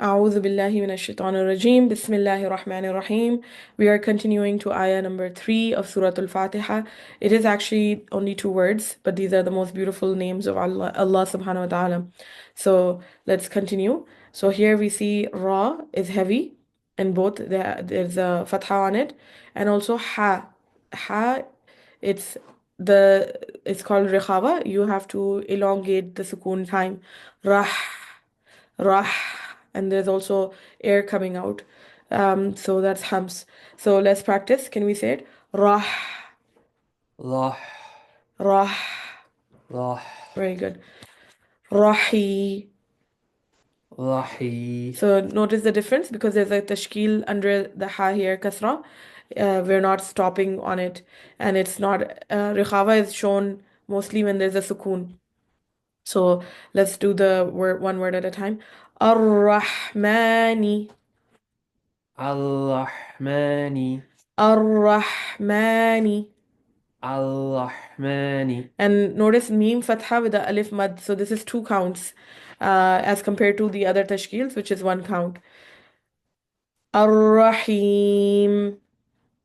أعوذ بالله من الشيطان الرجيم بسم الله الرحمن الرحيم. We are continuing to ayah number 3 of Suratul Fatiha. It is actually only two words, but these are the most beautiful names of Allah subhanahu wa ta'ala. So let's continue. So here we see Ra is heavy, and both there's a fatha on it, and also Ha. Ha, it's it's called Rikhava. You have to elongate the sukoon time. Rah. Rah, and there's also air coming out. So that's hums. So let's practice. Can we say it? Rah, Rah, rah. rah, Very good. Rahi. rahi. So notice the difference because there's a tashkil under the ha here, kasra. We're not stopping on it, and it's not. Rikhava is shown mostly when there's a sukoon. So let's do the word one word at a time. Ar-Rahmani. Ar-Rahmani, Ar-Rahmani. Ar-Rahmani. And notice Meme Fatha with the Alif Mad. So this is two counts as compared to the other tashkils, which is one count. Ar-Rahim.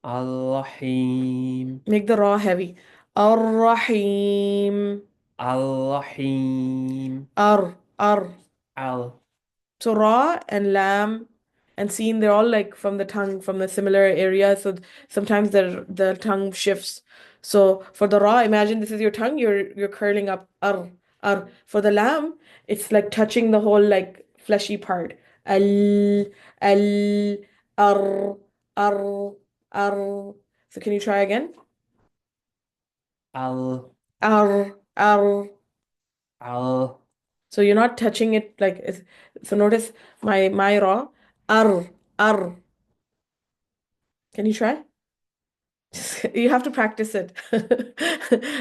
Ar-Rahim, Make the Ra heavy. Ar-Rahim. Ar-Rahim. Ar. Al, So Ra and Lam and Seen, they're all like from the tongue, from the similar area. So sometimes the tongue shifts. So for the Ra, imagine this is your tongue, you're curling up ar. For the Lam, it's like touching the whole like fleshy part. Al al ar ar ar. So can you try again? Al, Ar. Al, So you're not touching it like so notice my Ra ar. Can you try? You have to practice it.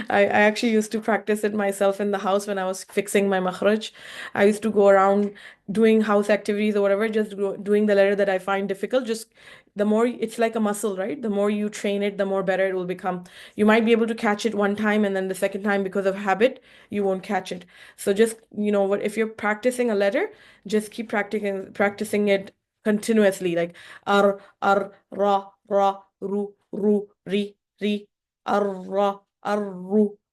I actually used to practice it myself in the house when I was fixing my makhraj. I used to go around doing house activities or whatever, just doing the letter that I find difficult. Just the more it's like a muscle, right? The more you train it, the more better it will become. You might be able to catch it one time, and then the second time, because of habit, you won't catch it. So just, what if you're practicing a letter, just keep practicing it continuously, like ra, ru, ri,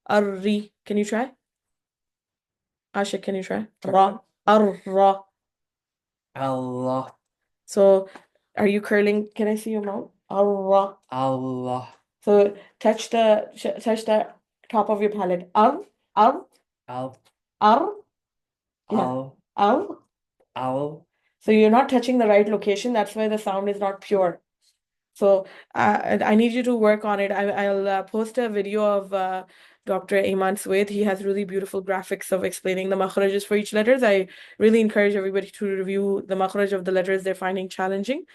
arri. Can you try? Ashik, can you try? Ra. Allah, So, are you curling? Can I see your mouth? Arra. Allah, So, touch the top of your palate. Ar, Al, ar. Yeah. Al, Ar. Al. So you're not touching the right location. That's why the sound is not pure. So I need you to work on it. I'll post a video of Dr. Ayman Swed. He has really beautiful graphics of explaining the makhrajs for each letters. I really encourage everybody to review the makhraj of the letters they're finding challenging.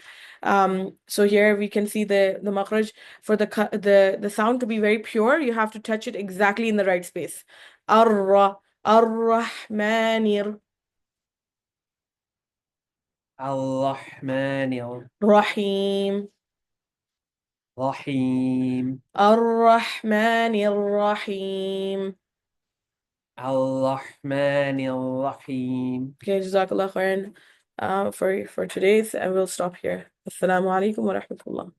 So here we can see the makhraj for the sound to be very pure. You have to touch it exactly in the right space. Ar-Rahmanir Ar-Rahmanir Rahim. Rahim, Ar-Rahmanir Rahim. Ar-Rahmanir Rahim. Okay, Jazakallah khairan for today's, and we'll stop here. Assalamu alaikum wa rahmatullah.